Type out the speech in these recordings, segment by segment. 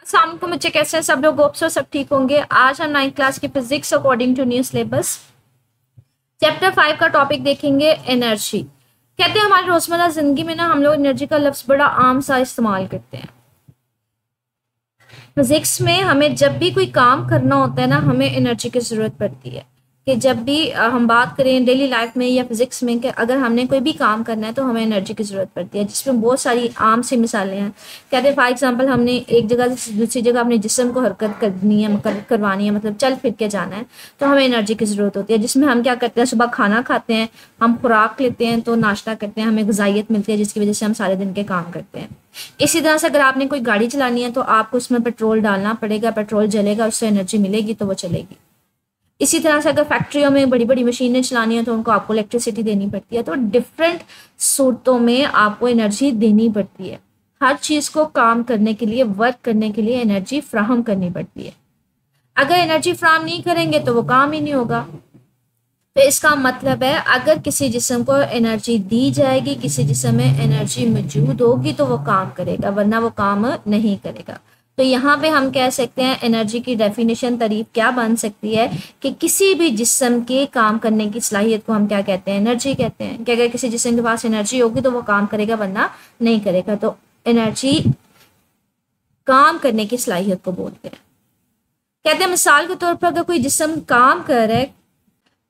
अस्सलाम वालेकुम बच्चे, कैसे हैं सब लोग? होप सो सब ठीक होंगे। आज हम 9th क्लास की physics according to new syllabus chapter 5 का टॉपिक देखेंगे, एनर्जी। कहते हैं हमारी रोजमर्रा जिंदगी में ना हम लोग एनर्जी का लफ्ज बड़ा आम सा इस्तेमाल करते हैं। फिजिक्स में हमें जब भी कोई काम करना होता है ना, हमें एनर्जी की ज़रूरत पड़ती है। कि जब भी हम बात करें डेली लाइफ में या फिजिक्स में कि अगर हमने कोई भी काम करना है तो हमें एनर्जी की ज़रूरत पड़ती है, जिसमें बहुत सारी आम सी मिसालें हैं। कहते हैं फॉर एग्जांपल हमने एक जगह से दूसरी जगह अपने जिस्म को हरकत करनी है, करवानी है, मतलब चल फिर के जाना है, तो हमें एनर्जी की ज़रूरत होती है। जिसमें हम क्या करते हैं, सुबह खाना खाते हैं, हम खुराक लेते हैं, तो नाश्ता करते हैं, हमें ग़िज़ाइयत मिलती है जिसकी वजह से हम सारे दिन के काम करते हैं। इसी तरह से अगर आपने कोई गाड़ी चलानी है तो आपको उसमें पेट्रोल डालना पड़ेगा, पेट्रोल जलेगा, उससे एनर्जी मिलेगी तो वो चलेगी। इसी तरह से अगर फैक्ट्रियों में बड़ी बड़ी मशीनें चलानी है तो उनको आपको इलेक्ट्रिसिटी देनी पड़ती है। तो डिफरेंट सूरतों में आपको एनर्जी देनी पड़ती है। हर चीज़ को काम करने के लिए, वर्क करने के लिए एनर्जी फ्राहम करनी पड़ती है। अगर एनर्जी फ्राहम नहीं करेंगे तो वो काम ही नहीं होगा। तो इसका मतलब है अगर किसी जिस्म को एनर्जी दी जाएगी, किसी जिस्म में एनर्जी मौजूद होगी तो वो काम करेगा, वरना वो काम नहीं करेगा। तो यहाँ पे हम कह सकते हैं एनर्जी की डेफिनेशन तारीफ क्या बन सकती है कि किसी भी जिस्म के काम करने की सलाहियत को हम क्या कहते हैं, एनर्जी कहते हैं। कि अगर किसी जिस्म के पास एनर्जी होगी तो वो काम करेगा, वरना नहीं करेगा। तो एनर्जी काम करने की सलाहियत को बोलते हैं। कहते हैं मिसाल के तौर पर अगर कोई जिस्म काम कर रहा है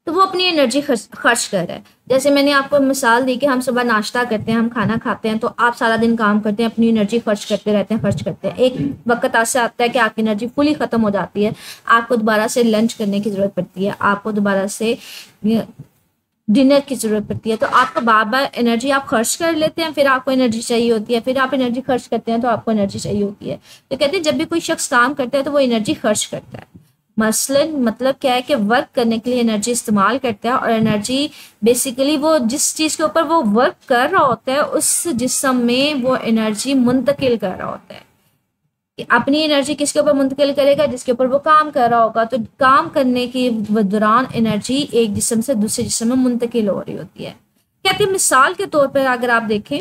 तो वो अपनी एनर्जी खर्च कर रहा है। जैसे मैंने आपको मिसाल दी कि हम सुबह नाश्ता करते हैं, हम खाना खाते हैं, तो आप सारा दिन काम करते हैं, अपनी एनर्जी खर्च करते रहते हैं, खर्च करते हैं। एक वक्त ऐसा आता है कि आपकी एनर्जी फुली ख़त्म हो जाती है, आपको दोबारा से लंच करने की ज़रूरत पड़ती है, आपको दोबारा से डिनर की ज़रूरत पड़ती है। तो आपको बार बार एनर्जी आप खर्च कर लेते हैं, फिर आपको एनर्जी चाहिए होती है, फिर आप एनर्जी खर्च करते हैं तो आपको एनर्जी चाहिए होती है। तो कहते हैं जब भी कोई शख्स काम करता है तो वो एनर्जी खर्च करता है। मसलन मतलब क्या है कि वर्क करने के लिए एनर्जी इस्तेमाल करता है, और एनर्जी बेसिकली वो जिस चीज़ के ऊपर वो वर्क कर रहा होता है उस जिस्म में वो एनर्जी मुंतकिल कर रहा होता है। अपनी एनर्जी किसके ऊपर मुंतकिल करेगा, जिसके ऊपर वो काम कर रहा होगा। तो काम करने के दौरान एनर्जी एक जिस्म से दूसरे जिस्म में मुंतकिल हो रही होती है। कहते हैं मिसाल के तौर पर अगर आप देखें,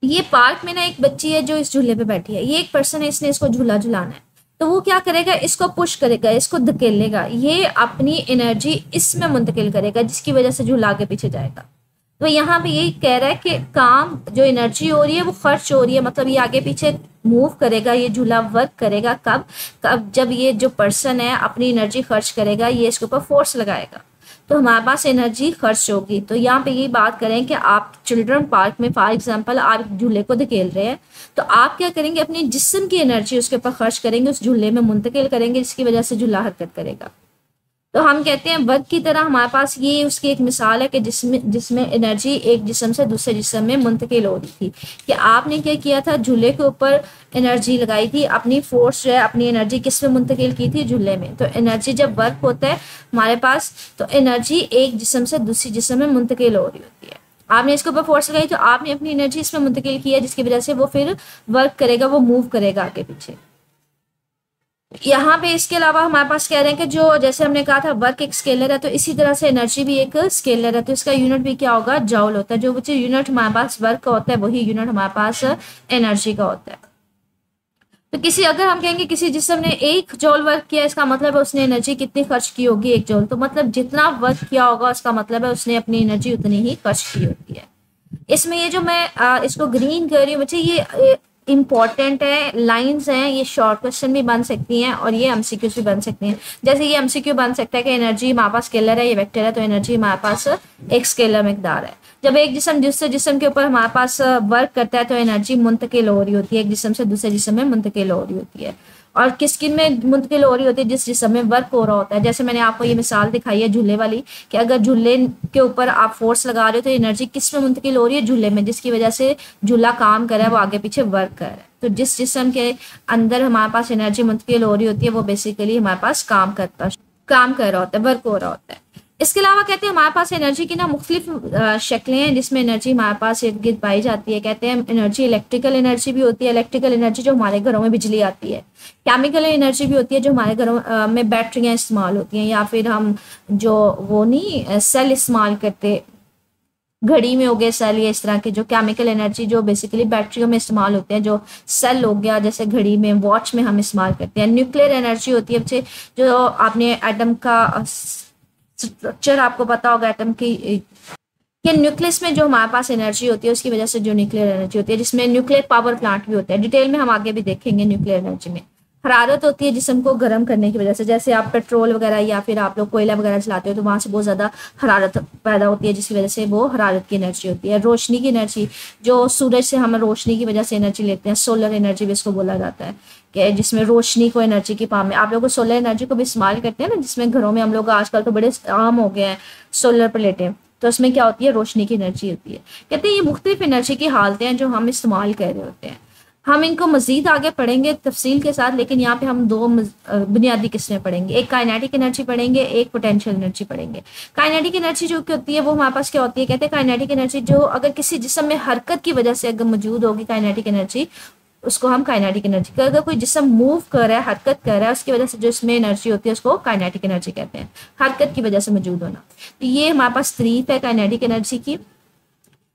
ये पार्क में ना एक बच्ची है जो इस झूले पे बैठी है, ये एक पर्सन है, इसने इसको झूला झुलाना है। तो वो क्या करेगा, इसको पुश करेगा, इसको धकेलेगा, ये अपनी एनर्जी इसमें मुंतकिल करेगा, जिसकी वजह से झूला आगे पीछे जाएगा। तो यहाँ पे यही कह रहा है कि काम जो एनर्जी हो रही है वो खर्च हो रही है, मतलब ये आगे पीछे मूव करेगा, ये झूला वर्क करेगा कब जब ये जो पर्सन है अपनी एनर्जी खर्च करेगा, ये इसके ऊपर फोर्स लगाएगा, तो हमारे पास एनर्जी खर्च होगी। तो यहाँ पे यही बात करें कि आप चिल्ड्रन पार्क में फॉर एग्जांपल आप झूले को धकेल रहे हैं, तो आप क्या करेंगे, अपनी जिस्म की एनर्जी उसके ऊपर खर्च करेंगे, उस झूले में मुंतकिल करेंगे, जिसकी वजह से झूला हरकत करेगा। तो हम कहते हैं वर्क की तरह हमारे पास ये उसकी एक मिसाल है कि जिसमें एनर्जी एक जिस्म से दूसरे जिस्म में मुंतकिल हो रही थी। कि आपने क्या किया था, झूले के ऊपर एनर्जी लगाई थी, अपनी फोर्स जो है अपनी एनर्जी किस में मुंतकिल की थी, झूले में। तो एनर्जी जब वर्क होता है हमारे पास, तो एनर्जी एक जिस्म से दूसरी जिस्म में मुंतकिल हो रही होती है। आपने इसके ऊपर फोर्स लगाई तो आपने अपनी एनर्जी इसमें मुंतकिल की है, जिसकी वजह से वो फिर वर्क करेगा, वो मूव करेगा आगे पीछे। यहाँ पे इसके अलावा हमारे पास कह रहे हैं कि जो जैसे हमने कहा था वर्क एक स्केलर है, तो इसी तरह से एनर्जी भी एक स्केलर है, तो इसका यूनिट भी क्या होगा, जॉल होता है। जो बच्चे यूनिट हमारे पास वर्क का होता है वही यूनिट हमारे पास एनर्जी का होता है। तो किसी अगर हम कहेंगे किसी जिस्म ने 1 जॉल वर्क किया, इसका मतलब है उसने एनर्जी कितनी खर्च की होगी, 1 जॉल। तो मतलब जितना वर्क किया होगा उसका मतलब है उसने अपनी एनर्जी उतनी ही खर्च की होती है। इसमें ये जो मैं इसको ग्रीन कर रही हूँ बच्चे, ये इम्पॉर्टेंट है, लाइंस हैं, ये शॉर्ट क्वेश्चन भी बन सकती हैं और ये एमसीक्यूज भी बन सकती हैं। जैसे ये एमसीक्यू बन सकता है कि एनर्जी हमारे पास स्केलर है, ये वेक्टर है, तो एनर्जी हमारे पास एक स्केलर मिकदार है। जब एक जिस्म दूसरे जिस्म के ऊपर हमारे पास वर्क करता है तो एनर्जी मुंतकिल हो रही होती है, एक जिस्म से दूसरे जिस्म में मुंतकिल हो रही होती है। और किस में मुंतकिल हो रही होती है, जिस जिस्म में वर्क हो रहा होता है। जैसे मैंने आपको ये मिसाल दिखाई है झूले वाली, कि अगर झूले के ऊपर आप फोर्स लगा रहे हो तो एनर्जी किस में मुंतकिल हो रही है, झूले में, जिसकी वजह से झूला काम कर रहा है, वो आगे पीछे वर्क कर रहा है। तो जिस जिस्म के अंदर हमारे पास एनर्जी मुंतकिल हो रही होती है वो बेसिकली हमारे पास काम कर रहा होता है, वर्क हो रहा होता है। इसके अलावा कहते हैं हमारे पास एनर्जी की ना मुख्तलिफ शक्लें हैं जिसमें एनर्जी हमारे पास इर्द गिर्द पाई जाती है। कहते हैं एनर्जी इलेक्ट्रिकल एनर्जी भी होती है, इलेक्ट्रिकल एनर्जी जो हमारे घरों में बिजली आती है। केमिकल एनर्जी भी होती है जो हमारे घरों में बैटरियाँ इस्तेमाल होती हैं, या फिर हम जो वो नहीं सेल इस्तेमाल करते घड़ी में हो गए सेल, या इस तरह के जो केमिकल एनर्जी जो बेसिकली बैटरियों में इस्तेमाल होते हैं, जो सेल हो गया, जैसे घड़ी में, वॉच में हम इस्तेमाल करते हैं। न्यूक्लियर एनर्जी होती है बच्चे, जो आपने एटम का स्ट्रक्चर आपको पता होगा एटम की, कि न्यूक्लियस में जो हमारे पास एनर्जी होती है उसकी वजह से जो न्यूक्लियर एनर्जी होती है, जिसमें न्यूक्लियर पावर प्लांट भी होता है। डिटेल में हम आगे भी देखेंगे। न्यूक्लियर एनर्जी में हरारत होती है जिस्म को गर्म करने की वजह से, जैसे आप पेट्रोल वगैरह या फिर आप लोग कोयला वगैरह चलाते हो तो वहां से बहुत ज़्यादा हरारत पैदा होती है, जिसकी वजह से वो हरारत की एनर्जी होती है। रोशनी की एनर्जी, जो सूरज से हम रोशनी की वजह से एनर्जी लेते हैं, सोलर एनर्जी भी इसको बोला जाता है, कि जिसमें रोशनी को एनर्जी की पाम में आप लोग सोलर एनर्जी को भी इस्तेमाल करते हैं ना, जिसमें घरों में हम लोग आजकल तो बड़े आम हो गए हैं सोलर प्लेटें, तो उसमें क्या होती है, रोशनी की एनर्जी होती है। कहते हैं ये मुख्तलिफ एनर्जी की हालतें हैं जो हम इस्तेमाल कर रहे होते हैं। हम इनको मजीद आगे पढ़ेंगे तफसील के साथ, लेकिन यहाँ पे हम दो बुनियादी किस्में पढ़ेंगे, एक काइनेटिक एनर्जी पढ़ेंगे, एक पोटेंशियल एनर्जी पढ़ेंगे। काइनेटिक एनर्जी जो कि होती है वो हमारे पास क्या होती है, कहते हैं काइनेटिक एनर्जी जो अगर किसी जिस्म में हरकत की वजह से अगर मौजूद होगी काइनेटिक एनर्जी, उसको हम काइनेटिक एनर्जी, अगर कोई जिस्म मूव कर रहा है, हरकत कर रहा है, उसकी वजह से जो इसमें एनर्जी होती है उसको काइनेटिक एनर्जी कहते हैं, हरकत की वजह से मौजूद होना। तो ये हमारे पास तारीफ है काइनेटिक एनर्जी की।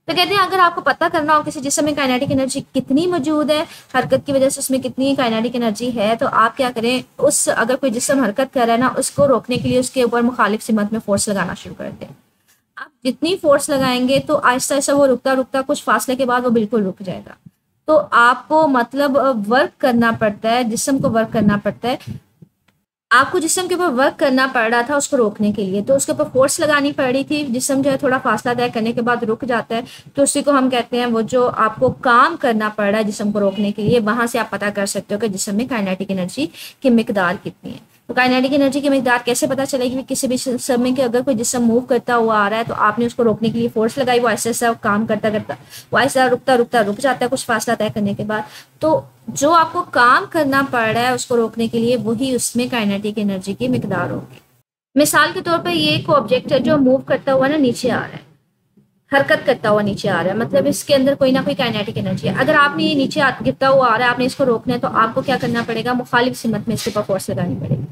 तो कहते हैं अगर आपको पता करना हो किसी जिस्म में काइनेटिक एनर्जी कितनी मौजूद है, हरकत की वजह से उसमें कितनी काइनेटिक एनर्जी है, तो आप क्या करें, उस अगर कोई जिस्म हरकत कर रहा है ना, उसको रोकने के लिए उसके ऊपर मुखालिफ सिमत में फोर्स लगाना शुरू कर दें। आप जितनी फोर्स लगाएंगे तो आहिस्ता आहिस्ता वो रुकता रुकता कुछ फासले के बाद वो बिल्कुल रुक जाएगा। तो आपको मतलब वर्क करना पड़ता है, जिस्म को वर्क करना पड़ता है, आपको जिस्म के ऊपर वर्क करना पड़ रहा था उसको रोकने के लिए, तो उसके ऊपर फोर्स लगानी पड़ रही थी। जिस्म जो है थोड़ा फासला तय करने के बाद रुक जाता है, तो उसी को हम कहते हैं, वो जो आपको काम करना पड़ रहा है जिस्म को रोकने के लिए, वहां से आप पता कर सकते हो कि जिस्म में काइनेटिक एनर्जी की मिकदार कितनी है। तो काइनेटिक एनर्जी की मिकदार जिससे पता चलेगी, किसी भी समय के अगर कोई जिस्म मूव करता हुआ आ रहा है तो आपने उसको रोकने के लिए फोर्स लगाई, वो ऐसे ऐसा काम करता करता वो ऐसा रुकता रुकता रुक जाता है कुछ फासला तय करने के बाद। तो जो आपको काम करना पड़ रहा है उसको रोकने के लिए, वही उसमें काइनेटिक एनर्जी की मिकदार होगी। मिसाल के तौर पर ये एक ऑब्जेक्ट है जो मूव करता हुआ ना नीचे आ रहा है, हरकत करता हुआ नीचे आ रहा है, मतलब इसके अंदर कोई ना कोई काइनेटिक एनर्जी है। अगर आपने ये नीचे गिरता हुआ आ रहा है, आपने इसको रोकना है, तो आपको क्या करना पड़ेगा, मुखालिफ सिमत में इसके ऊपर फोर्स लगानी पड़ेगी।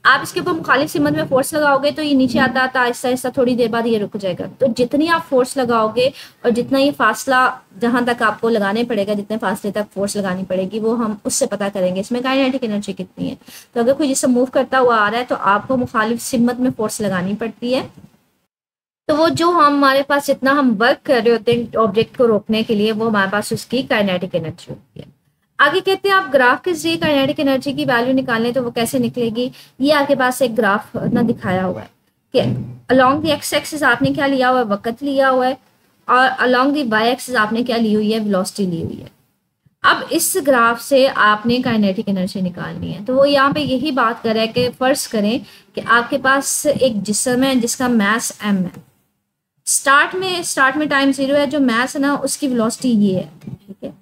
आप इसके ऊपर मुखालिफ सिमत में फोर्स लगाओगे तो ये नीचे आता आता आहिस्ता आहिस्ता थोड़ी देर बाद ये रुक जाएगा। तो जितनी आप फोर्स लगाओगे और जितना ये फासला जहां तक आपको लगाने पड़ेगा, जितने फासले तक फोर्स लगानी पड़ेगी, वो हम उससे पता करेंगे इसमें काइनेटिक एनर्जी कितनी है। तो अगर कोई जिसम मूव करता हुआ आ रहा है तो आपको मुखालिफ सिमत में फोर्स लगानी पड़ती है। तो वो जो हमारे पास जितना हम वर्क कर रहे होते हैं ऑब्जेक्ट को रोकने के लिए, वो हमारे पास उसकी काइनेटिक एनर्जी होती है। आगे कहते हैं आप ग्राफ के जरिए काइनेटिक एनर्जी की वैल्यू निकालने, तो वो कैसे निकलेगी, ये आपके पास एक ग्राफ ना दिखाया हुआ है कि अलोंग द एक्स एक्सिस आपने क्या लिया हुआ है, वक्त लिया हुआ है, और अलोंग द वाई एक्सिस आपने क्या ली हुई है, वेलोसिटी ली हुई है। अब इस ग्राफ से आपने काइनेटिक एनर्जी निकालनी है। तो वो यहाँ पे यही बात कर रहा है कि फर्ज करें कि आपके पास एक जिस्म है जिसका मास m है, स्टार्ट में टाइम 0 है, जो मास है ना उसकी वेलोसिटी ये है, ठीक है।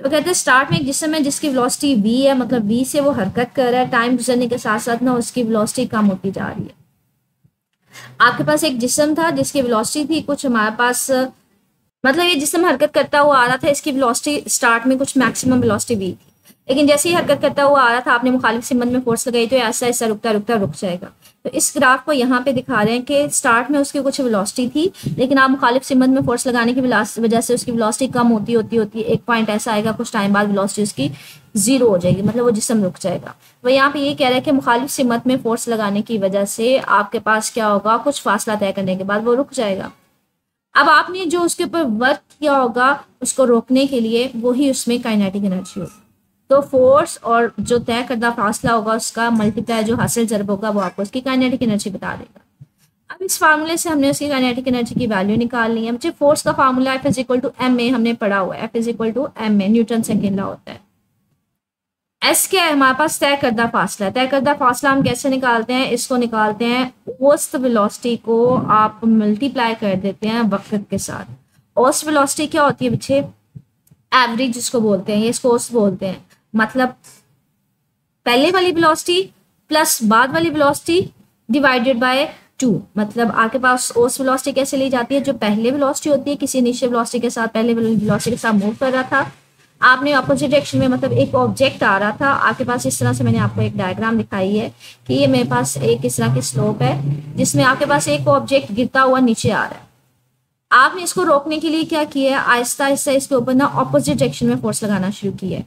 तो कहते हैं स्टार्ट में एक जिस्म है जिसकी वेलोसिटी v है, मतलब v से वो हरकत कर रहा है, टाइम गुजरने के साथ साथ ना उसकी वेलोसिटी कम होती जा रही है। आपके पास एक जिस्म था जिसकी वेलोसिटी थी कुछ, हमारे पास मतलब ये जिस्म हरकत करता हुआ आ रहा था, इसकी वेलोसिटी स्टार्ट में कुछ मैक्सिमम वेलोसिटी v थी, लेकिन जैसे ही हरकत करता हुआ आ रहा था आपने मुखालिफ सिमत में फोर्स लगाई तो ऐसा ऐसा रुकता रुकता रुक जाएगा। तो इस ग्राफ को यहाँ पे दिखा रहे हैं कि स्टार्ट में उसकी कुछ वेलोसिटी थी, लेकिन आप मुखालिफ सिमत में फोर्स लगाने की वजह से उसकी वेलोसिटी कम होती एक पॉइंट ऐसा आएगा, कुछ टाइम बाद वेलोसिटी उसकी 0 हो जाएगी, मतलब वो जिस्म रुक जाएगा। वो यहाँ पे ये कह रहे हैं कि मुखालिफ सिमत में फोर्स लगाने की वजह से आपके पास क्या होगा, कुछ फासला तय करने के बाद वो रुक जाएगा। अब आपने जो उसके ऊपर वर्क किया होगा उसको रोकने के लिए, वही उसमें काइनेटिक एनर्जी होगी। तो फोर्स और जो तय करदा फासला होगा उसका मल्टीप्लाई जो हासिल ज़रब होगा वो आपको उसकी काइनेटिक एनर्जी बता देगा। अब इस फार्मूले से हमने उसकी काइनेटिक एनर्जी की वैल्यू निकालनी है। मुझे फोर्स का फार्मूला F = ma हमने पढ़ा हुआ है, F = ma Newton second law होता है। S क्या है, हमारे पास तय करदा फासला है। तय करदा फासला हम कैसे निकालते हैं, इसको निकालते हैं औसत वेलोसिटी को आप मल्टीप्लाई कर देते हैं वक्त के साथ। औसत वेलोसिटी क्या होती है बच्चे, एवरेज जिसको बोलते हैं, ये इसको औसत बोलते हैं, मतलब पहले वाली वेलोसिटी प्लस बाद वाली वेलोसिटी डिवाइडेड बाय 2। मतलब आपके पास औसत वेलोसिटी कैसे ली जाती है, जो पहले वेलोसिटी होती है किसी इनिशियल वेलोसिटी के साथ, पहले वेलोसिटी के साथ मूव कर रहा था, आपने अपोजिट डायरेक्शन में, मतलब एक ऑब्जेक्ट आ रहा था आपके पास, इस तरह से मैंने आपको एक डायग्राम दिखाई है कि ये मेरे पास एक इस तरह की स्लोप है जिसमें आपके पास एक ऑब्जेक्ट गिरता हुआ नीचे आ रहा है। आपने इसको रोकने के लिए क्या किया है, आहिस्ता आहिस्ता इसके ऊपर ना ऑपोजिट डायरेक्शन में फोर्स लगाना शुरू किया है,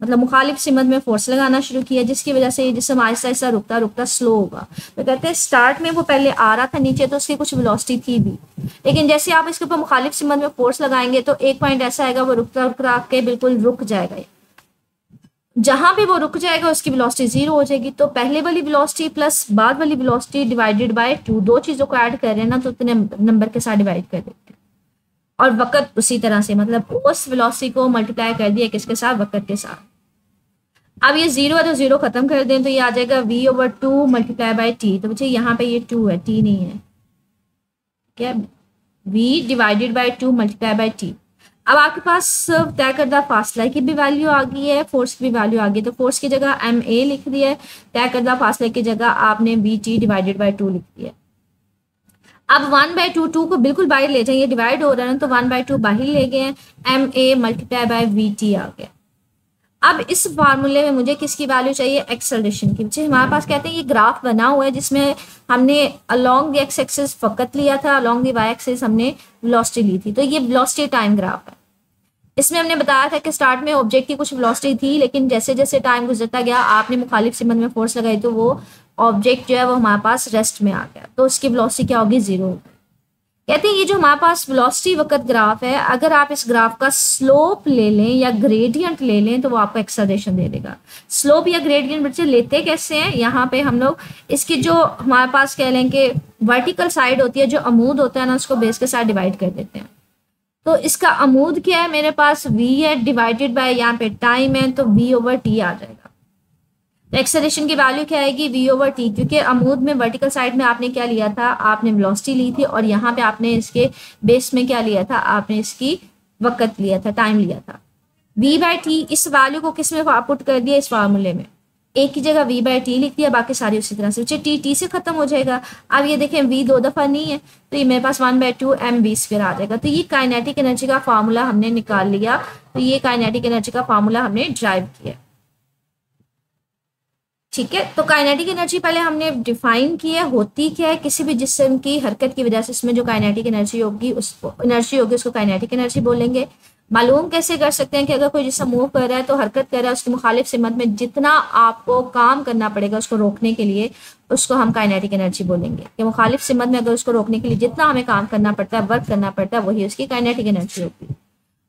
मतलब मुखालिफ सिमत में फोर्स लगाना शुरू किया, जिसकी वजह से ये जिस्म आहिस्ता आहिस्ता रुकता रुकता स्लो होगा। तो कहते हैं स्टार्ट में वो पहले आ रहा था नीचे तो उसकी कुछ वेलोसिटी थी भी, लेकिन जैसे आप इसके ऊपर मुखालिफ सिमत में फोर्स लगाएंगे तो एक पॉइंट ऐसा आएगा वो रुकता रुकता के बिल्कुल रुक जाएगा। जहां पे वो रुक जाएगा उसकी वेलोसिटी 0 हो जाएगी। तो पहले वाली वेलोसिटी प्लस बाद वाली वेलोसिटी डिवाइडेड बाय 2, दो चीजों को ऐड कर रहे हैं ना तो उतने नंबर के साथ डिवाइड कर देते हैं। और वक्त उसी तरह से, मतलब उस वेलोसिटी को मल्टीप्लाई कर दिया किसके साथ, वक्त के साथ। अब ये 0 है तो 0 खत्म कर दें तो ये आ जाएगा v/2 मल्टीप्लाई बाय टी। तो बच्चे यहाँ पे ये 2 है, t नहीं है, क्या, v divided by 2 multiply by T. अब आपके पास तय करदा फासला की भी वैल्यू आ गई है, फोर्स की भी वैल्यू आ गई, तो फोर्स की जगह ma लिख दिया है, तय करदा फासले की जगह आपने vt डिवाइडेड बाय 2 लिख दिया है। अब 1/2, 2 को बिल्कुल बाहर ले जाइए, डिवाइड हो रहा है ना, तो 1/2 बाहर ले गए, ma मल्टीप्लाई बाय vt आ गया। अब इस फार्मूले में मुझे किसकी वैल्यू चाहिए, एक्सेलरेशन की। बच्चे हमारे पास कहते हैं ये ग्राफ बना हुआ है जिसमें हमने अलोंग द एक्स एक्सिस फकत लिया था, अलोंग द वाई एक्सिस हमने वेलोसिटी ली थी। तो ये वेलोसिटी टाइम ग्राफ है। इसमें हमने बताया था कि स्टार्ट में ऑब्जेक्ट की कुछ वेलोसिटी थी, लेकिन जैसे जैसे टाइम गुजरता गया आपने मुखालिफ सिमत में फोर्स लगाई तो वो ऑब्जेक्ट जो है वो हमारे पास रेस्ट में आ गया, तो उसकी वेलोसिटी क्या होगी, 0 होगी। कहते हैं ये जो हमारे पास वेलोसिटी वक्त ग्राफ है, अगर आप इस ग्राफ का स्लोप ले लें या ग्रेडियंट ले लें तो वो आपको एक्सेलरेशन दे देगा। स्लोप या ग्रेडियंट बच्चे लेते कैसे हैं, यहाँ पे हम लोग इसकी जो हमारे पास कह लें कि वर्टिकल साइड होती है, जो अमूद होता है ना, उसको बेस के साथ डिवाइड कर देते हैं। तो इसका अमूद क्या है, मेरे पास v है डिवाइडेड बाय यहाँ पे टाइम है, तो v/t आ जाएगा। तो एक्सेलरेशन की वैल्यू क्या आएगी, v/t, क्योंकि अमूद में वर्टिकल साइड में आपने क्या लिया था, आपने वेलोसिटी ली थी, और यहाँ पे आपने इसके बेस में क्या लिया था, आपने इसकी वक्त लिया था, टाइम लिया था। v/t इस वैल्यू को किस में पुट कर दिया, इस फार्मूले में, एक की जगह v/t लिख दिया, बाकी सारी उसी तरह से। t से खत्म हो जाएगा। अब ये देखें v 2 दफा नहीं है तो ये मेरे पास 1/2 mv² आ जाएगा। तो ये काइनेटिक एनर्जी का फार्मूला हमने निकाल लिया। तो ये काइनेटिक एनर्जी का फार्मूला हमने ड्राइव किया, ठीक है। तो काइनेटिक एनर्जी पहले हमने डिफाइन किया, होती क्या है, किसी भी जिस्म की हरकत की वजह से इसमें जो काइनेटिक एनर्जी होगी उसको काइनेटिक एनर्जी बोलेंगे। मालूम कैसे कर सकते हैं कि अगर कोई जिस्म मूव कर रहा है तो हरकत कर रहा है, उसकी मुखालिफ सिमत में जितना आपको काम करना पड़ेगा उसको रोकने के लिए, उसको हम काइनेटिक एनर्जी बोलेंगे। कि मुखालिफ सिमत में अगर उसको रोकने के लिए जितना हमें काम करना पड़ता है, वर्क करना पड़ता है, वही उसकी काइनेटिक एनर्जी होगी।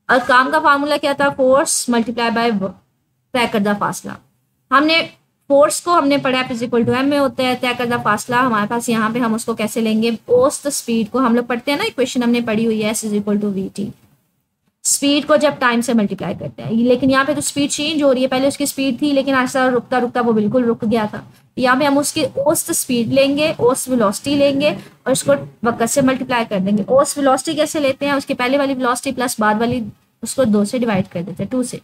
और काम का फार्मूला क्या था, फोर्स मल्टीप्लाई बाय तय करदा फासला। हमने फोर्स को हमने पढ़ा F=m में होता है, तय करदा फासला हमारे पास यहाँ पे हम उसको कैसे लेंगे, औसत स्पीड को हम लोग पढ़ते हैं ना, इक्वेशन हमने पढ़ी हुई है S=vt, स्पीड को जब टाइम से मल्टीप्लाई करते हैं। लेकिन यहाँ पे तो स्पीड चेंज हो रही है, पहले उसकी स्पीड थी लेकिन ऐसा रुकता रुकता वो बिल्कुल रुक गया था। यहाँ पे हम उसकी औसत स्पीड लेंगे, औसत वेलोसिटी लेंगे और उसको वक्त से मल्टीप्लाई कर देंगे। औसत वेलोसिटी कैसे लेते हैं, उसकी पहले वाली वेलोसिटी प्लस बाद वाली उसको 2 से डिवाइड कर देते हैं, 2 से।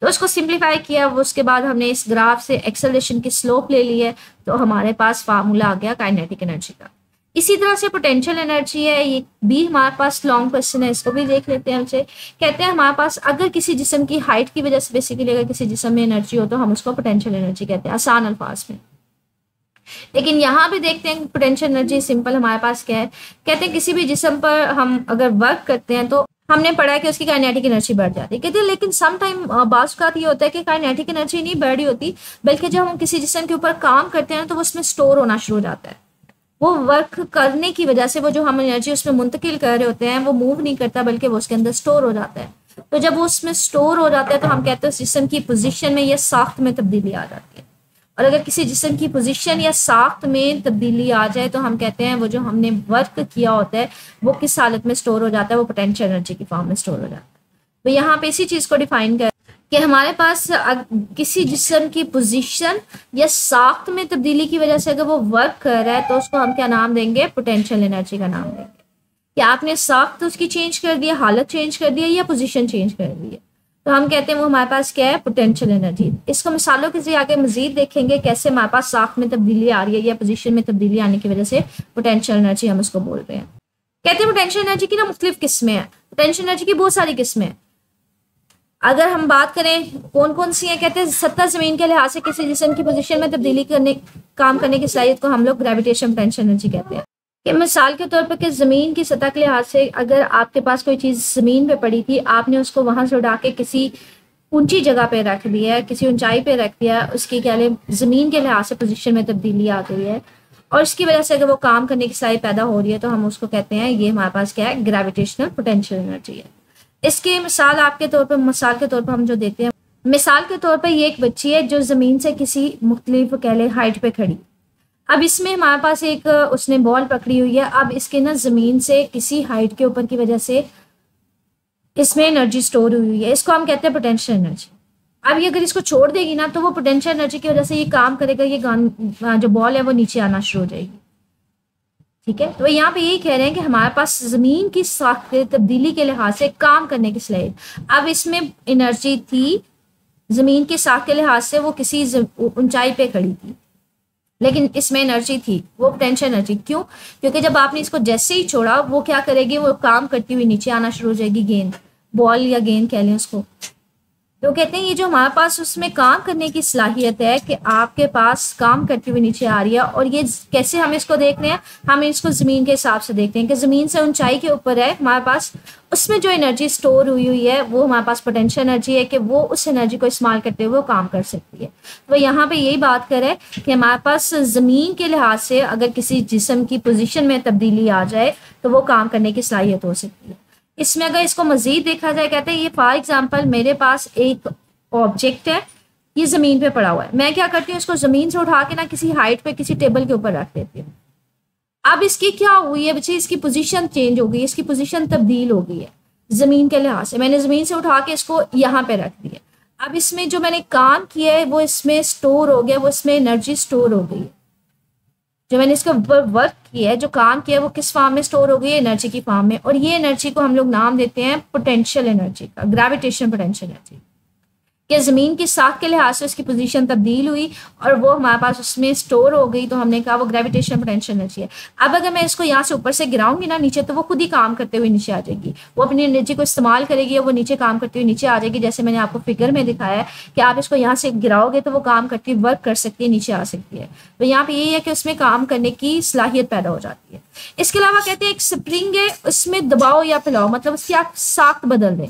तो उसको सिंप्लीफाई किया, उसके बाद हमने इस ग्राफ से एक्सेलरेशन की स्लोप ले ली है, तो हमारे पास फार्मूला आ गया काइनेटिक एनर्जी का। इसी तरह से पोटेंशियल एनर्जी है, ये भी हमारे पास लॉन्ग क्वेश्चन है, इसको भी देख लेते हैं हमसे। कहते हैं हमारे पास अगर किसी जिस्म की हाइट की वजह से बेसिकली अगर किसी जिस्म में एनर्जी हो तो हम उसको पोटेंशियल एनर्जी कहते हैं, आसान अल्फाज में। लेकिन यहाँ पे देखते हैं पोटेंशियल एनर्जी सिंपल हमारे पास क्या है। कहते हैं किसी भी जिस्म पर हम अगर वर्क करते हैं तो हमने पढ़ा है कि उसकी काइनेटिक एनर्जी बढ़ जाती है। कहते हैं लेकिन सम टाइम बाज़ औक़ात ये होता है कि काइनेटिक एनर्जी नहीं बढ़ रही होती, बल्कि जब हम किसी जिस्म के ऊपर काम करते हैं तो वो उसमें स्टोर होना शुरू हो जाता है। वो वर्क करने की वजह से वो जो हम एनर्जी उसमें मुंतकिल कर रहे होते हैं वो मूव नहीं करता, बल्कि वो उसके अंदर स्टोर हो जाता है। तो जब वो उसमें स्टोर हो जाता है तो हम कहते हैं उस जिस्म की पोजीशन में या साख्त में तब्दीली आ जाती है। और अगर किसी जिस्म की पोजीशन या साख्त में तब्दीली आ जाए तो हम कहते हैं वो जो हमने वर्क किया होता है वो किस हालत में स्टोर हो जाता है, वो पोटेंशियल एनर्जी की फॉर्म में स्टोर हो जाता है। तो यहाँ पे इसी चीज़ को डिफाइन कर कि हमारे पास किसी जिस्म की पोजीशन या साख्त में तब्दीली की वजह से अगर वो वर्क कर रहा है तो उसको हम क्या नाम देंगे, पोटेंशियल एनर्जी का नाम देंगे। कि आपने साख्त उसकी चेंज कर दिया, हालत चेंज कर दिया या पोजीशन चेंज कर दी है, तो हम कहते हैं वो हमारे पास क्या है, पोटेंशियल एनर्जी। इसको मिसालों के जरिए आगे मजीद देखेंगे कैसे हमारे पास साख्त में तब्दीली आ रही है या पोजीशन में तब्दीली आने की वजह से पोटेंशियल एनर्जी हम उसको बोल रहे हैं। कहते हैं पोटेंशियल एनर्जी की ना मुख्तलिफ किस्में हैं। पोटेंशियल एनर्जी की बहुत सारी किस्में हैं। अगर हम बात करें कौन कौन सी हैं, कहते हैं सतह ज़मीन के लिहाज से किसी जिस्म की पोजीशन में तब्दीली करने काम करने की सलाहियत को हम लोग ग्रेविटेशन पोटेंशियल एनर्जी कहते हैं। कि मिसाल के तौर पर कि ज़मीन की सतह के लिहाज से अगर आपके पास कोई चीज़ ज़मीन पे पड़ी थी, आपने उसको वहां से उड़ा के किसी ऊंची जगह पे रख दिया है, किसी ऊंचाई पे रख दिया, उसकी क्या ज़मीन के लिहाज से पोजीशन में तब्दीली आ गई है, और इसकी वजह से अगर वो काम करने की सलाहियत पैदा हो रही है तो हम उसको कहते हैं ये हमारे पास क्या है, ग्रेविटेशनल पोटेंशियल एनर्जी है। इसकी मिसाल के तौर पर हम जो देते हैं, मिसाल के तौर पर ये एक बच्ची है जो ज़मीन से किसी मुख्तलिफ कह लें हाइट पे खड़ी। अब इसमें हमारे पास एक उसने बॉल पकड़ी हुई है। अब इसके ना ज़मीन से किसी हाइट के ऊपर की वजह से इसमें एनर्जी स्टोर हुई है, इसको हम कहते हैं पोटेंशियल एनर्जी। अब ये अगर इसको छोड़ देगी ना तो वो पोटेंशियल एनर्जी की वजह से ये काम करेगा, ये जो बॉल है वो नीचे आना शुरू हो जाएगी। ठीक है, तो यहाँ पे यही कह रहे हैं कि हमारे पास ज़मीन की साख तब्दीली के लिहाज से काम करने की सलाहियत, अब इसमें एनर्जी थी ज़मीन की साख के लिहाज से, वो किसी ऊंचाई पे खड़ी थी, लेकिन इसमें एनर्जी थी वो पोटेंशियल एनर्जी। क्यों? क्योंकि जब आपने इसको जैसे ही छोड़ा वो क्या करेगी, वो काम करती हुई नीचे आना शुरू हो जाएगी, गेंद, बॉल या गेंद कह लें उसको। तो कहते हैं ये जो हमारे पास उसमें काम करने की सलाहियत है कि आपके पास काम करती हुई नीचे आ रही है। और ये कैसे हम इसको देख रहे हैं, हम इसको ज़मीन के हिसाब से देखते हैं कि ज़मीन से ऊंचाई के ऊपर है हमारे पास, उसमें जो एनर्जी स्टोर हुई है वो हमारे पास पोटेंशियल एनर्जी है कि वो उस एनर्जी को इस्तेमाल करते हुए वो काम कर सकती है। तो यहाँ पे यही बात करें कि हमारे पास ज़मीन के लिहाज से अगर किसी जिस्म की पोजीशन में तब्दीली आ जाए तो वो काम करने की सलाहियत हो सकती है। इसमें अगर इसको मजीद देखा जाए, कहते हैं ये फॉर एग्जाम्पल मेरे पास एक ऑब्जेक्ट है, ये ज़मीन पे पड़ा हुआ है, मैं क्या करती हूँ इसको ज़मीन से उठा के ना किसी हाइट पे किसी टेबल के ऊपर रख देती हूँ। अब इसकी क्या हुई है बच्चे, इसकी पोजीशन चेंज हो गई, इसकी पोजीशन तब्दील हो गई है ज़मीन के लिहाज से। मैंने ज़मीन से उठा के इसको यहाँ पे रख दिया। अब इसमें जो मैंने काम किया है वो इसमें स्टोर हो गया, वो इसमें एनर्जी स्टोर हो गई है। जो मैंने इसके ऊपर वर्क किया है, जो काम किया है, वो किस फॉर्म में स्टोर हो गई है, एनर्जी की फॉर्म में। और ये एनर्जी को हम लोग नाम देते हैं पोटेंशियल एनर्जी का, ग्रेविटेशनल पोटेंशियल एनर्जी। कि ज़मीन की साख के लिहाज से उसकी पोजीशन तब्दील हुई और वो हमारे पास उसमें स्टोर हो गई, तो हमने कहा वो ग्रेविटेशनल पोटेंशियल एनर्जी है। अब अगर मैं इसको यहाँ से ऊपर से गिराऊंगी ना नीचे, तो वो खुद ही काम करते हुए नीचे आ जाएगी, वो अपनी एनर्जी को इस्तेमाल करेगी और वो नीचे काम करते हुए नीचे आ जाएगी। जैसे मैंने आपको फिगर में दिखाया है कि आप इसको यहाँ से गिराओगे तो वो काम करती हुई वर्क कर सकती है, नीचे आ सकती है। तो यहाँ पे यही है कि उसमें काम करने की सलाहियत पैदा हो जाती है। इसके अलावा कहते हैं एक स्प्रिंग है, उसमें दबाओ या फैलाओ, मतलब उसकी आप साख्त बदल दें,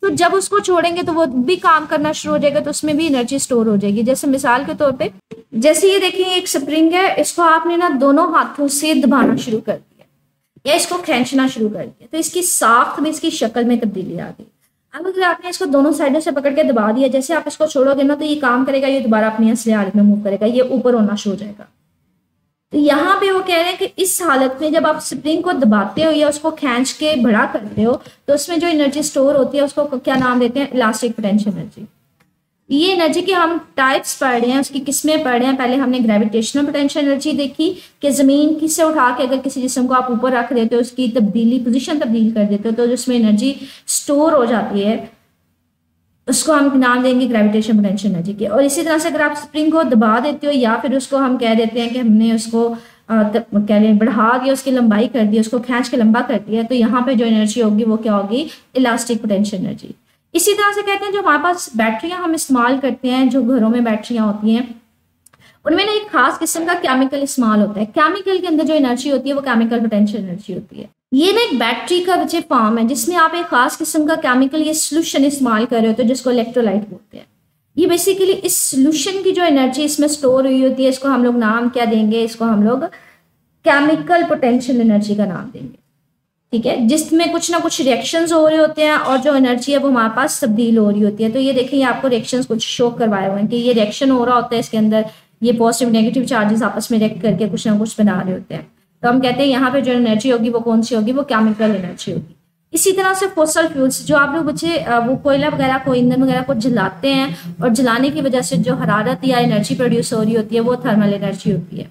तो जब उसको छोड़ेंगे तो वो भी काम करना शुरू हो जाएगा, तो उसमें भी एनर्जी स्टोर हो जाएगी। जैसे मिसाल के तौर पे जैसे ये देखिए एक स्प्रिंग है, इसको आपने ना दोनों हाथों से दबाना शुरू कर दिया या इसको खींचना शुरू कर दिया, तो इसकी साख्त में, इसकी शक्ल में तब्दीली आ गई। अब अगर आपने इसको दोनों साइडों से पकड़ के दबा दिया, जैसे आप इसको छोड़ोगे ना तो ये काम करेगा, ये दोबारा अपनी असली हालत में मूव करेगा, ये ऊपर होना शुरू हो जाएगा। तो यहाँ पे वो कह रहे हैं कि इस हालत में जब आप स्प्रिंग को दबाते हो या उसको खींच के बड़ा करते हो तो उसमें जो एनर्जी स्टोर होती है उसको क्या नाम देते हैं, इलास्टिक पोटेंशियल एनर्जी। ये एनर्जी के हम टाइप्स पढ़ रहे हैं, उसकी किस्में पढ़ रहे हैं। पहले हमने ग्रेविटेशनल पोटेंशियल एनर्जी देखी कि ज़मीन की से उठा के अगर किसी जिस्म को आप ऊपर रख देते हो, उसकी तब्दीली पोजीशन तब्दील कर देते हो, तो जिसमें एनर्जी स्टोर हो जाती है उसको हम नाम देंगे ग्रेविटेशन पोटेंशियल एनर्जी के। और इसी तरह से अगर आप स्प्रिंग को दबा देते हो या फिर उसको हम कह देते हैं कि हमने उसको कह लें बढ़ा दिया, उसकी लंबाई कर दी, उसको खींच के लंबा कर दिया, तो यहाँ पे जो एनर्जी होगी वो क्या होगी, इलास्टिक पोटेंशियल एनर्जी। इसी तरह से कहते हैं जो हमारे पास बैटरियां हम इस्तेमाल करते हैं, जो घरों में बैटरियां होती हैं, उनमें ना एक खास किस्म का केमिकल इस्तेमाल होता है। केमिकल के अंदर जो एनर्जी होती है वो केमिकल पोटेंशियल एनर्जी होती है। ये ना एक बैटरी का बच्चे फॉर्म है जिसमें आप एक खास किस्म का केमिकल या सोल्यूशन इस्तेमाल कर रहे होते हो जिसको इलेक्ट्रोलाइट बोलते हैं। ये बेसिकली इस सोल्यूशन की जो एनर्जी इसमें स्टोर हुई होती है, इसको हम लोग नाम क्या देंगे, इसको हम लोग केमिकल पोटेंशियल एनर्जी का नाम देंगे। ठीक है, जिसमें कुछ ना कुछ रिएक्शंस हो रहे होते हैं और जो एनर्जी है वो हमारे पास तब्दील हो रही होती है। तो ये देखिए आपको रिएक्शंस कुछ शो करवाए हुए हैं कि ये रिएक्शन हो रहा होता है, इसके अंदर ये पॉजिटिव नेगेटिव चार्जेस आपस में रिएक्ट करके कुछ ना कुछ बना रहे होते हैं। तो हम कहते हैं यहाँ पे जो एनर्जी होगी वो कौन सी होगी, वो केमिकल एनर्जी होगी। इसी तरह से फॉसल फ्यूल्स, जो आप लोग बच्चे वो कोयला वगैरह को, ईंधन वगैरह को जलाते हैं और जलाने की वजह से जो हरारत या एनर्जी प्रोड्यूस हो रही होती है वो थर्मल एनर्जी होती है।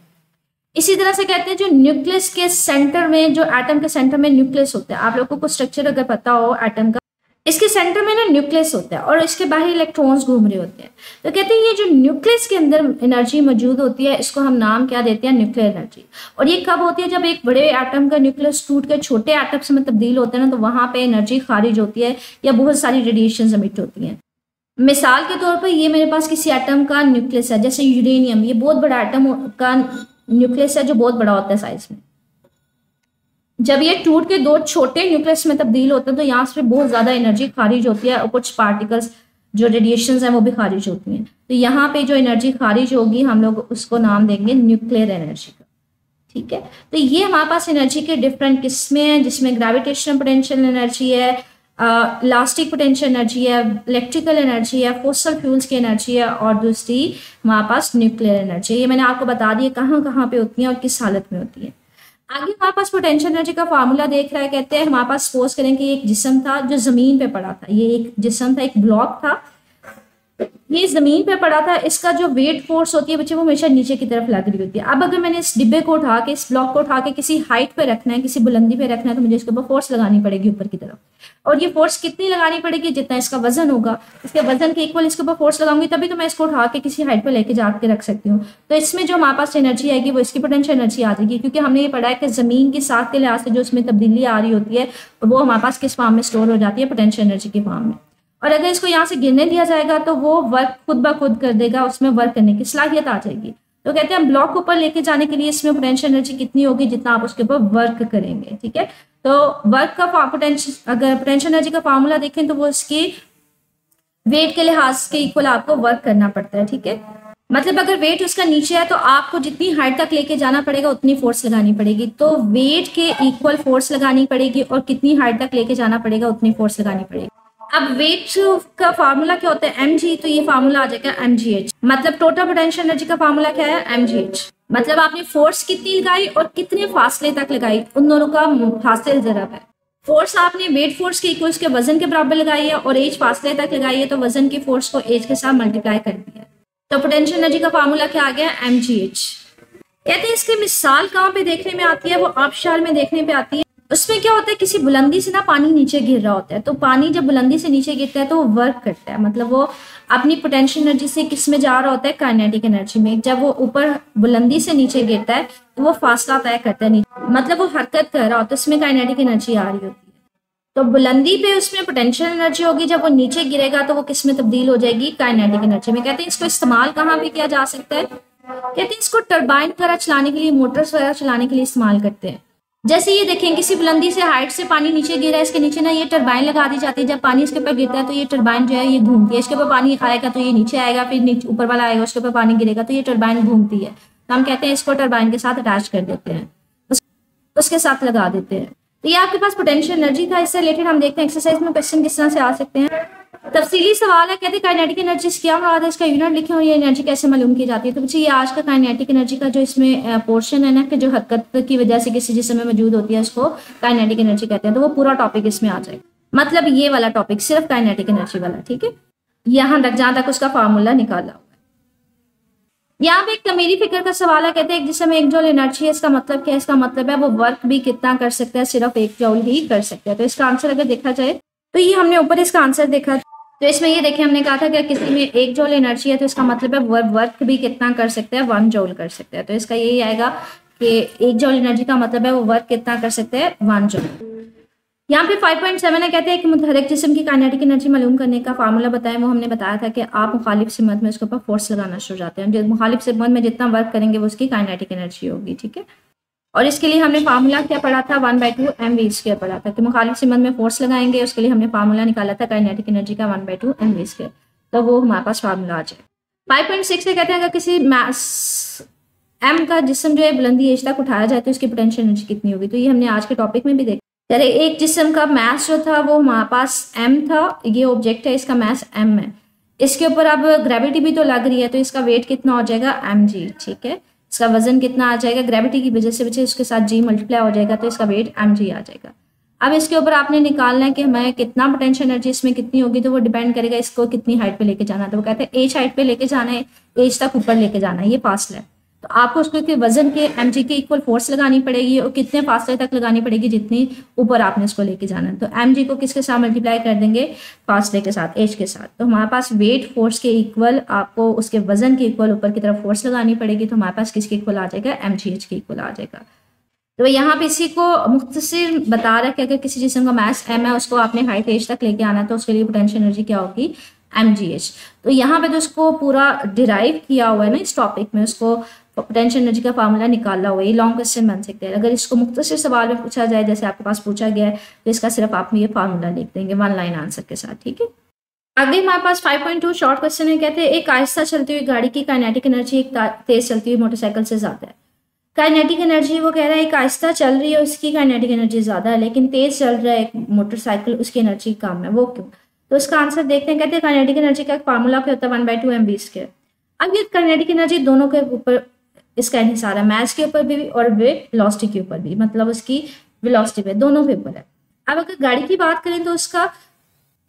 इसी तरह से कहते हैं जो न्यूक्लियस के सेंटर में, जो एटम के सेंटर में न्यूक्लियस होता है, आप लोगों को स्ट्रक्चर अगर पता हो एटम का, इसके सेंटर में ना न्यूक्लियस होता है और इसके बाहर इलेक्ट्रॉन्स घूम रहे होते हैं। तो कहते हैं ये जो न्यूक्लियस के अंदर एनर्जी मौजूद होती है इसको हम नाम क्या देते हैं, न्यूक्लियर एनर्जी। और ये कब होती है, जब एक बड़े एटम का न्यूक्लियस टूट कर छोटे एटम्स में तब्दील होते हैं ना, तो वहां पे एनर्जी खारिज होती है या बहुत सारी रेडिएशन एमिट होती हैं। मिसाल के तौर पर ये मेरे पास किसी एटम का न्यूक्लियस है, जैसे यूरेनियम, ये बहुत बड़ा एटम का न्यूक्लियस है जो बहुत बड़ा होता है साइज में। जब ये टूट के दो छोटे न्यूक्लियस में तब्दील होते हैं तो यहाँ से बहुत ज़्यादा एनर्जी खारिज होती है और कुछ पार्टिकल्स जो रेडिएशंस हैं वो भी खारिज होती हैं। तो यहाँ पे जो एनर्जी खारिज होगी हम लोग उसको नाम देंगे न्यूक्लियर एनर्जी का, ठीक है। तो ये हमारे पास एनर्जी के डिफरेंट किस्में हैं, जिसमें ग्रेविटेशनल पोटेंशियल एनर्जी है, इलास्टिक पोटेंशियल एनर्जी है, इलेक्ट्रिकल एनर्जी है, फोसिल फ्यूल्स की एनर्जी है, और दूसरी हमारे पास न्यूक्लियर एनर्जी है। ये मैंने आपको बता दिया कहाँ कहाँ पे होती हैं और किस हालत में होती है। आगे हमारे पास पोटेंशियल एनर्जी का फार्मूला देख रहा है, कहते हैं हमारे पास सपोज करें कि एक जिस्म था जो जमीन पे पड़ा था, ये एक जिस्म था, एक ब्लॉक था, ये जमीन पे पड़ा था, इसका जो वेट फोर्स होती है बच्चे वो हमेशा नीचे की तरफ लग रही होती है। अब अगर मैंने इस डिब्बे को उठा के, इस ब्लॉक को उठा के किसी हाइट पे रखना है, किसी बुलंदी पे रखना है, तो मुझे इसके ऊपर फोर्स लगानी पड़ेगी ऊपर की तरफ, और ये फोर्स कितनी लगानी पड़ेगी, जितना इसका वजन होगा, इसके वजन के इक्वल इसके ऊपर फोर्स लगाऊंगी, तभी तो मैं इसको उठा के किसी हाइट पे लेके जाके रख सकती हूँ। तो इसमें जो हमारे पास एनर्जी आएगी वो इसकी पोटेंशियल एनर्जी आ जाएगी, क्योंकि हमने ये पढ़ा है कि जमीन की साख के लिहाज से जो इसमें तब्दीली आ रही होती है वो हमारे पास किस फॉर्म में स्टोर हो जाती है, पोटेंशियल एनर्जी के फॉर्म में। और अगर इसको यहाँ से गिरने दिया जाएगा तो वो वर्क खुद ब खुद कर देगा, उसमें वर्क करने की सलाहियत आ जाएगी। तो कहते हैं ब्लॉक ऊपर लेके जाने के लिए इसमें पोटेंशियल एनर्जी कितनी होगी, जितना आप उसके ऊपर वर्क करेंगे, ठीक है। तो वर्क का पोटेंशियल, अगर पोटेंशियल एनर्जी का फार्मूला देखें तो वो इसकी वेट के लिहाज के इक्वल आपको वर्क करना पड़ता है, ठीक है। मतलब अगर वेट उसका नीचे है तो आपको जितनी हाइट तक लेके जाना पड़ेगा उतनी फोर्स लगानी पड़ेगी, तो वेट के इक्वल फोर्स लगानी पड़ेगी, और कितनी हाइट तक लेके जाना पड़ेगा उतनी फोर्स लगानी पड़ेगी। अब वेट का फार्मूला क्या होता है, mg, तो ये फार्मूला आ जाएगा mgh। मतलब टोटल पोटेंशियल एनर्जी का फार्मूला क्या है, mgh। मतलब आपने फोर्स कितनी लगाई और कितने फासले तक लगाई, उन दोनों का हासिल ज़रब है। फोर्स आपने वेट फोर्स के इक्वल उसके वजन के बराबर लगाई है, और एज फासले तक लगाई है, तो वजन की फोर्स को एज के साथ मल्टीप्लाई कर दिया। तो पोटेंशियल एनर्जी का फार्मूला क्या आ गया, mgh। कहते हैं इसकी मिसाल कहाँ पे देखने में आती है, वो आबशार में देखने पे आती है। उसमें क्या होता है, किसी बुलंदी से ना पानी नीचे गिर रहा होता है, तो पानी जब बुलंदी से नीचे गिरता है तो वो वर्क करता है, मतलब वो अपनी पोटेंशियल एनर्जी से किस में जा रहा होता है, काइनेटिक एनर्जी में। जब वो ऊपर बुलंदी से नीचे गिरता है तो वो फासला तय करता है, मतलब वो हरकत कर रहा होता है, उसमें काइनेटिक एनर्जी आ रही होती है। तो बुलंदी पे उसमें पोटेंशियल एनर्जी होगी, जब वो नीचे गिरेगा तो वो किस में तब्दील हो जाएगी, काइनेटिक एनर्जी में। कहते हैं इसको इस्तेमाल कहाँ पे किया जा सकता है, कहते हैं इसको टरबाइन वगैरह चलाने के लिए, मोटर्स वगैरह चलाने के लिए इस्तेमाल करते हैं। जैसे ये देखें, किसी बुलंदी से हाइट से पानी नीचे गिरा है, इसके नीचे ना ये टरबाइन लगा दी जाती है। जब पानी इसके ऊपर गिरता है तो ये टरबाइन जो है ये घूमती है, इसके ऊपर पानी आएगा तो ये नीचे आएगा, फिर ऊपर वाला आएगा उसके ऊपर पानी गिरेगा तो ये टरबाइन घूमती है। तो हम कहते हैं इसको टरबाइन के साथ अटैच कर देते हैं, उसके साथ लगा देते हैं। तो ये आपके पास पोटेंशियल एनर्जी था। इससे रिलेटेड हम देखते हैं एक्सरसाइज में क्वेश्चन किस तरह से आ सकते हैं। तफसीली सवाल है, कहते हैं काइनेटिक एनर्जी क्या मुराद है, इसका यूनिट लिखें और ये एनर्जी कैसे मालूम की जाती है। तो बच्चे ये आज का काइनेटिक एनर्जी का जो इसमें पोर्शन है ना, कि जो हरकत की वजह से किसी जिस्म में मौजूद होती है उसको काइनेटिक एनर्जी कहते हैं। तो वो पूरा टॉपिक इसमें आ जाएगा, मतलब ये वाला टॉपिक सिर्फ काइनेटिक एनर्जी वाला, ठीक है। यहाँ तक जहां तक उसका फार्मूला निकाला हुआ है। यहाँ पे एक तमीरी फिक्र का सवाल है, कहते हैं एक जिसमें 1 जूल एनर्जी है, इसका मतलब क्या है, इसका मतलब है वो वर्क भी कितना कर सकता है, सिर्फ 1 जूल ही कर सकता है। तो इसका आंसर अगर देखा जाए तो ये हमने ऊपर इसका आंसर देखा, तो इसमें ये देखें हमने कहा था कि किसी में 1 जूल एनर्जी है तो इसका मतलब है वर्क भी कितना कर सकता है, 1 जूल कर सकता है। तो इसका यही आएगा कि 1 जूल एनर्जी का मतलब है वो वर्क कितना कर सकते हैं, 1 जूल। यहाँ पे 5.7 है, कहते हैं कि मुतहरिक जिस्म की काइनेटिक एनर्जी मालूम करने का फार्मूला बताएं। वो हमने बताया था कि आप मुखालिफ सिमत में उसके ऊपर फोर्स लगाना शुरू जाते हैं, जो मुखालिफ सिमत में जितना वर्क करेंगे वो उसकी काइनेटिक एनर्जी होगी, ठीक है। और इसके लिए हमने फार्मूला क्या पढ़ा था, 1/2 mv² पढ़ा था कि मुखालिफ सिमत में फोर्स लगाएंगे, उसके लिए हमने फार्मूला निकाला था काइनेटिक एनर्जी का 1/2 mv²। तो वो हमारे पास फार्मूला आ जाए। 5.6 से कहते हैं अगर किसी मास m का जिस्म जो है बुलंदी एज तक उठाया जाए तो उसकी पोटेंशियल एनर्जी कितनी होगी। तो ये हमने आज के टॉपिक में भी देखा। चले, एक जिस्म का मास जो था वो हमारे पास m था, ये ऑब्जेक्ट है, इसका मास m है, इसके ऊपर अब ग्रेविटी भी तो लग रही है, तो इसका वेट कितना हो जाएगा, mg, ठीक है। इसका वजन कितना आ जाएगा, ग्रेविटी की वजह से बच्चे उसके साथ g मल्टीप्लाई हो जाएगा, तो इसका वेट mg आ जाएगा। अब इसके ऊपर आपने निकालना है कि हमें कितना पोटेंशियल एनर्जी इसमें कितनी होगी, तो वो डिपेंड करेगा इसको कितनी हाइट पे लेके जाना है। तो वो कहते हैं एज हाइट पे लेके जाना है, एज तक ऊपर लेके जाना है, ये फासला है। तो आपको उसको के वजन के mg के इक्वल फोर्स लगानी पड़ेगी और कितने फासले तक लगानी पड़ेगी, जितनी ऊपर आपने इसको लेके जाना है। तो mg को किसके साथ मल्टीप्लाई कर देंगे, फासले के साथ, एज के साथ। तो हमारे पास वेट फोर्स के इक्वल आपको उसके वजन के इक्वल ऊपर की तरफ फोर्स लगानी पड़ेगी, तो हमारे पास किसके इक्वल आ जाएगा, mgh के इक्वल आ जाएगा। तो यहाँ पे इसी को मुख्तसर बता रहा है कि अगर किसी जिस्म का मास m है, उसको आपने हाइट एज तक लेके आना है, तो उसके लिए पोटेंशियल एनर्जी क्या होगी, mgh। तो यहाँ पे तो उसको पूरा डिराइव किया हुआ है ना इस टॉपिक में, उसको पोटेंशियल एनर्जी का फार्मूला निकाला हुआ, ये लॉन्ग क्वेश्चन बन सकते हैं। अगर इसको मुख्तसर सवाल में पूछा जाए जैसे आपके पास पूछा गया है तो इसका सिर्फ आप ये फार्मूला लिख देंगे 1 लाइन आंसर के साथ, ठीक है। आगे हमारे पास 5.2 शॉर्ट क्वेश्चन है। कहते हैं एक आहिस्ता चलती हुई गाड़ी की काइनेटिक एनर्जी एक तेज चलती हुई मोटरसाइकिल से ज्यादा है। काइनेटिक एनर्जी वो कह रहा है एक आहिस्ता चल रही है उसकी काइनेटिक एनर्जी ज्यादा है, लेकिन तेज चल रहा है एक मोटरसाइकिल उसकी एनर्जी कम है, वो क्यों? तो इसका आंसर देखते हैं। कहते हैं काइनेटिक एनर्जी का एक फार्मूला क्या होता है 1/2 mv²। अब ये काइनेटिक एनर्जी दोनों के ऊपर इसका इन्हिसार है, मास के ऊपर भी और वेलोसिटी के ऊपर भी, मतलब उसकी वेलोसिटी पे, दोनों के ऊपर है। अब अगर गाड़ी की बात करें तो उसका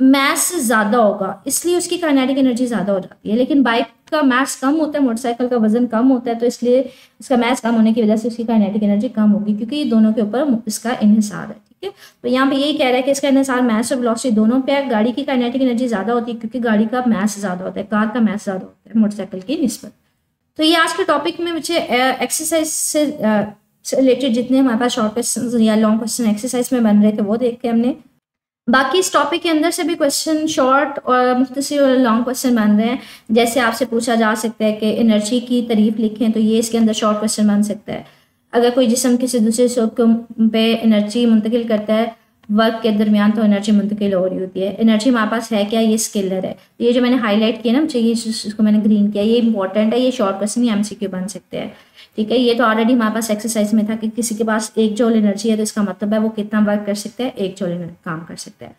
मास ज्यादा होगा इसलिए उसकी काइनेटिक एनर्जी ज्यादा हो जाती है, लेकिन बाइक का मास कम होता है, मोटरसाइकिल का वजन कम होता है, तो इसलिए इसका मास कम होने की वजह से उसकी काइनेटिक एनर्जी कम होगी, क्योंकि ये दोनों के ऊपर इसका इन्हिसार है, ठीक है। तो यहाँ पे यही कह रहा है कि इसका इन्हिसार मास और वेलोसिटी दोनों पे है। गाड़ी की काइनेटिक एनर्जी ज्यादा होती है क्योंकि गाड़ी का मास ज्यादा होता है, कार का मास ज्यादा होता है मोटरसाइकिल की निस्बत। तो ये आज के टॉपिक में मुझे एक्सरसाइज से रिलेटेड जितने हमारे पास शॉर्ट क्वेश्चन या लॉन्ग क्वेश्चन एक्सरसाइज में बन रहे थे वो देख के हमने, बाकी इस टॉपिक के अंदर से भी क्वेश्चन शॉर्ट और मुख्तसर और लॉन्ग क्वेश्चन बन रहे हैं। जैसे आपसे पूछा जा सकता है कि एनर्जी की तारीफ लिखें, तो ये इसके अंदर शॉर्ट क्वेश्चन बन सकता है। अगर कोई जिस्म किसी दूसरे शख्स पे एनर्जी मुंतकिल करता है वर्क के दरमियान तो एनर्जी मुंतकिल हो रही होती है। एनर्जी हमारे पास है क्या, ये स्केलर है। ये जो मैंने हाईलाइट किया ना, चाहिए इसको मैंने ग्रीन किया, ये इंपॉर्टेंट है, ये शॉर्ट क्वेश्चन या MCQ बन सकते हैं, ठीक है। ये तो ऑलरेडी हमारे पास एक्सरसाइज में था कि किसी के पास 1 जूल एनर्जी है तो इसका मतलब है वो कितना वर्क कर सकता है, 1 जूल काम कर सकता है।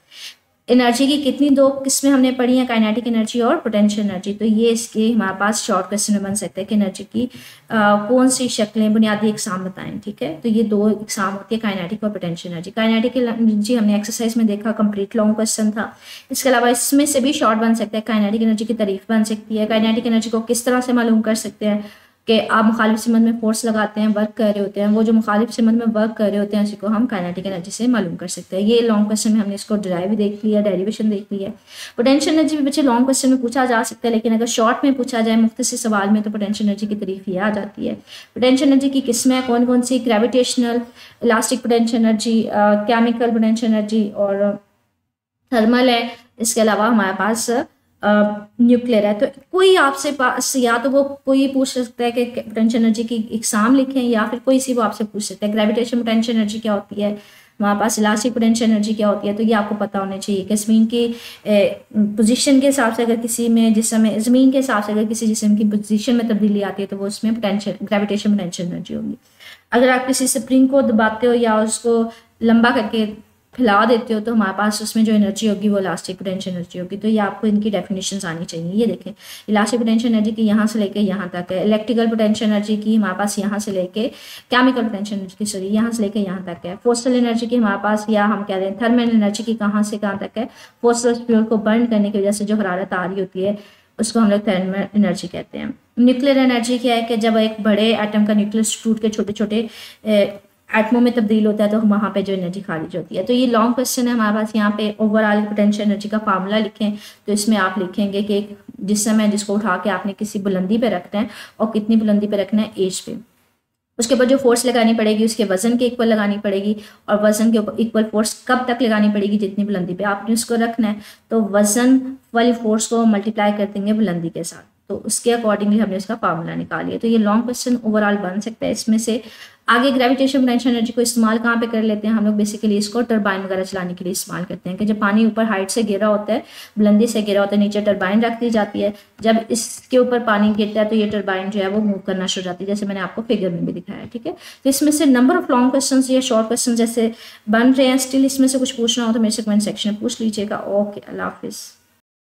एनर्जी की कितनी 2 किस्में हमने पढ़ी हैं, काइनेटिक एनर्जी और पोटेंशियल एनर्जी। तो ये इसके हमारे पास शॉर्ट क्वेश्चन में बन सकता है कि एनर्जी की कौन सी शक्लें, बुनियादी इकसाम बताएं, ठीक है। तो ये 2 इकसाम होती है, काइनेटिक और पोटेंशियल एनर्जी। काइनेटिक एनर्जी हमने एक्सरसाइज में देखा, कंप्लीट लॉन्ग क्वेश्चन था। इसके अलावा इसमें से भी शॉर्ट बन सकता है, काइनेटिक एनर्जी की तारीफ बन सकती है। काइनेटिक एनर्जी को किस तरह से मालूम कर सकते हैं कि आप मुखालिफ सिमत में फोर्स लगाते हैं, वर्क कर रहे होते हैं, वो जो मुखालिफ सिमत में वर्क कर रहे होते हैं उसी को हम काइनेटिक एनर्जी से मालूम कर सकते हैं। ये लॉन्ग क्वेश्चन में हमने इसको डिराइव भी देख लिया, डेरिवेशन देख लिया। पोटेंशियल एनर्जी भी बच्चे लॉन्ग क्वेश्चन में पूछा जा सकता है, लेकिन अगर शॉर्ट में पूछा जाए मुख्तसर सवाल में तो पोटेंशियल एनर्जी की तारीफ ये आ जाती है। पोटेंशियल एनर्जी की किस्में कौन कौन सी, gravitational, elastic potential energy, chemical potential energy और थर्मल है। इसके अलावा हमारे पास न्यूक्लियर है। तो कोई आपसे पास या तो वो कोई पूछ सकता है कि पोटेंशियल एनर्जी की एग्जाम लिखें, या फिर कोई सी वो आपसे पूछ सकता है ग्रेविटेशन पोटेंशियल एनर्जी क्या होती है, हमारे पास इलास्टिक पोटेंशियल एनर्जी क्या होती है। तो ये आपको पता होना चाहिए कि ज़मीन की पोजीशन के हिसाब से अगर किसी में जिसम ज़मीन के हिसाब से अगर किसी जिस्म की पोजीशन में तब्दीली आती है तो वो उसमें पोटेंशियल ग्रेविटेशन पोटेंशियल एनर्जी होगी। अगर आप किसी स्प्रिंग को दबाते हो या उसको लंबा करके फैला देते हो तो हमारे पास उसमें जो एनर्जी होगी वो इलास्टिक पोटेंशियल एनर्जी होगी। तो ये आपको इनकी डेफिनेशंस आनी चाहिए। ये देखें, इलास्टिक पोटेंशियल एनर्जी की यहाँ से लेके यहाँ तक है, इलेक्ट्रिकल पोटेंशियल एनर्जी की हमारे पास यहाँ से लेके, केमिकल पोटेंशियल एनर्जी की सॉरी यहाँ से लेके यहाँ तक है, फोस्टल एनर्जी की हमारे पास, या हम कह रहे हैं थर्मल एनर्जी की कहाँ से कहाँ तक है। फोस्टल फ्यूल को बर्न करने की वजह से जो हरारत आ रही होती है उसको हम लोग थर्मल एनर्जी कहते हैं। न्यूक्लियर एनर्जी क्या है कि जब एक बड़े एटम का न्यूक्लियस टूट के छोटे छोटे एटमों में तब्दील होता है तो वहाँ पे जो एनर्जी खारिज होती है। तो ये लॉन्ग क्वेश्चन है हमारे पास। यहाँ पे ओवरऑल पोटेंशियल एनर्जी का फार्मूला लिखें तो इसमें आप लिखेंगे कि एक जिस्म है जिसको उठा के आपने किसी बुलंदी पे रखना है और कितनी बुलंदी पे रखना है, एज पे। उसके ऊपर जो फोर्स लगानी पड़ेगी उसके वजन के इक्वल लगानी पड़ेगी, और वजन के ऊपर इक्वल फोर्स कब तक लगानी पड़ेगी, जितनी बुलंदी पे आपने उसको रखना है। तो वजन वाली फोर्स को मल्टीप्लाई कर देंगे बुलंदी के साथ, तो उसके अकॉर्डिंगली हमने इसका फार्मूला निकाल लिया। तो ये लॉन्ग क्वेश्चन ओवरऑल बन सकता है। इसमें से आगे ग्रेविटेशन पोटेंशियल एनर्जी को इस्तेमाल कहाँ पे कर लेते हैं हम लोग, बेसिकली इसको टरबाइन वगैरह चलाने के लिए इस्तेमाल करते हैं कि जब पानी ऊपर हाइट से गिरा होता है, बुलंदी से गिरा होता है, नीचे टरबाइन रख दी जाती है। जब इसके ऊपर पानी गिरता है तो ये टरबाइन जो है वो मूव करना शुरू हो जाती है, जैसे मैंने आपको फिगर में भी दिखाया है, ठीक है। तो इसमें से नंबर ऑफ लॉन्ग क्वेश्चन या शॉर्ट क्वेश्चन जैसे बन रहे हैं। स्टिल इसमें से कुछ पूछना हो तो मेरे से कमेंट सेक्शन में पूछ लीजिएगा। ओके, अल्लाह हाफिज़।